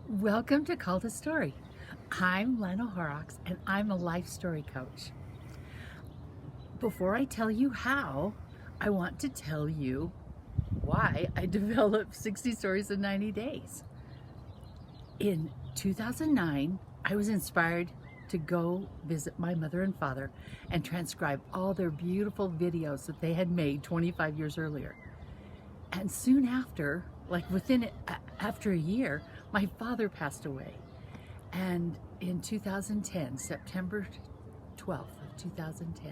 Welcome to Call to Story. I'm Lana Horrocks and I'm a life story coach. Before I tell you how, I want to tell you why I developed 60 Stories in 90 Days. In 2009, I was inspired to go visit my mother and father and transcribe all their beautiful videos that they had made 25 years earlier. And soon after, after a year, my father passed away. And in 2010, September 12th of 2010.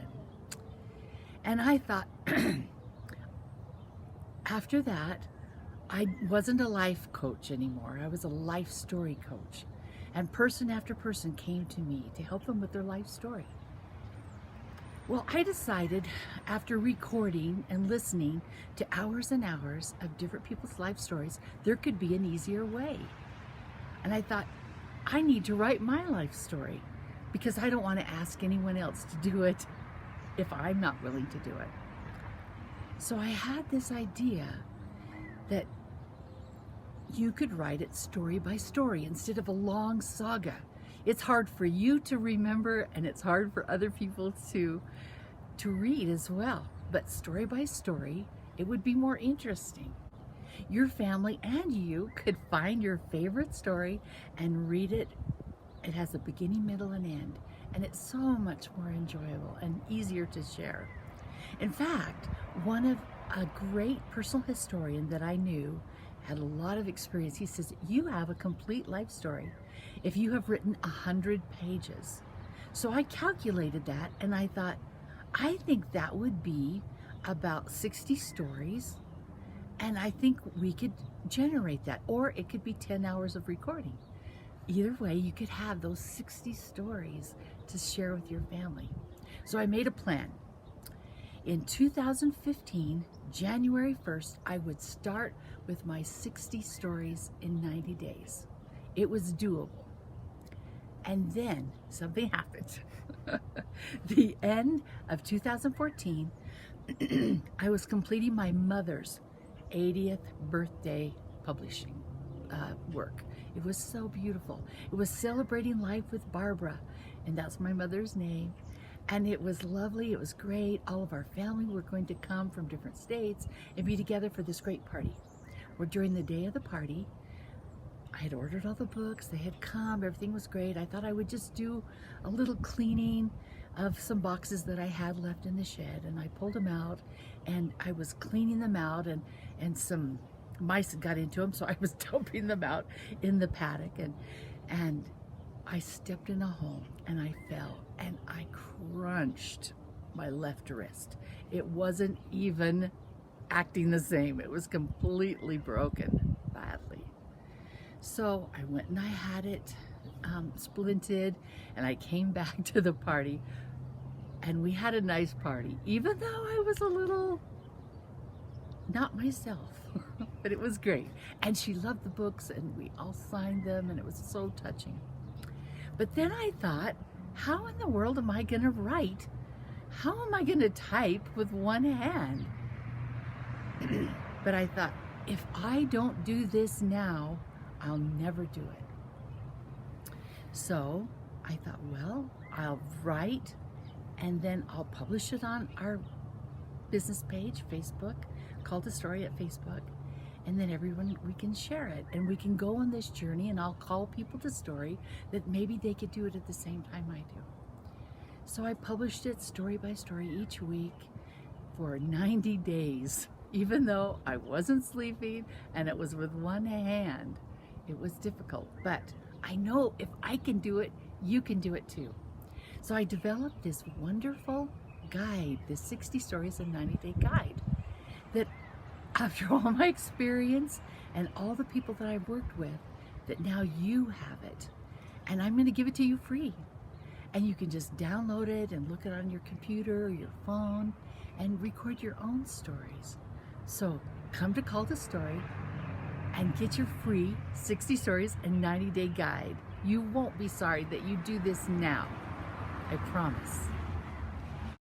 And I thought, after that, I wasn't a life coach anymore. I was a life story coach. And person after person came to me to help them with their life story. Well, I decided after recording and listening to hours and hours of different people's life stories, there could be an easier way. And I thought, I need to write my life story because I don't want to ask anyone else to do it if I'm not willing to do it. So I had this idea that you could write it story by story instead of a long saga. It's hard for you to remember and it's hard for other people to read as well. But story by story, it would be more interesting. Your family and you could find your favorite story and read it. It has a beginning, middle, and end. And it's so much more enjoyable and easier to share. In fact, a great personal historian that I knew had a lot of experience. He says, you have a complete life story if you have written 100 pages. So I calculated that and I thought, I think that would be about 60 stories. And I think we could generate that, or it could be 10 hours of recording. Either way, you could have those 60 stories to share with your family. So I made a plan. In 2015, January 1st, I would start with my 60 stories in 90 days. It was doable. And then something happened. The end of 2014, I was completing my mother's 80th birthday publishing work. It was so beautiful. It was celebrating life with Barbara, and that's my mother's name. And it was lovely, it was great. All of our family were going to come from different states and be together for this great party. Well, during the day of the party, I had ordered all the books, they had come, everything was great. I thought I would just do a little cleaning of some boxes that I had left in the shed, and I pulled them out and I was cleaning them out, and some mice got into them, so I was dumping them out in the paddock, and I stepped in a hole and I fell and I crunched my left wrist. It wasn't even acting the same. It was completely broken badly. So I went and I had it splinted, and I came back to the party and we had a nice party, even though I was a little not myself, but it was great. And she loved the books and we all signed them and it was so touching. But then I thought, how in the world am I going to write? How am I going to type with one hand? But I thought, if I don't do this now, I'll never do it. So I thought, well, I'll write and then I'll publish it on our business page, Facebook, Call to Story at Facebook. And then we can share it and we can go on this journey, and I'll call people to story that maybe they could do it at the same time I do. So I published it story by story each week for 90 days, even though I wasn't sleeping and it was with one hand. It was difficult, but I know if I can do it, you can do it too. So I developed this wonderful guide, this 60 Stories in 90 Day guide, that after all my experience and all the people that I've worked with, that now you have it. And I'm going to give it to you free. And you can just download it and look it on your computer or your phone and record your own stories. So come to Call to Story and get your free 60 Stories and 90 Day guide. You won't be sorry that you do this now. I promise.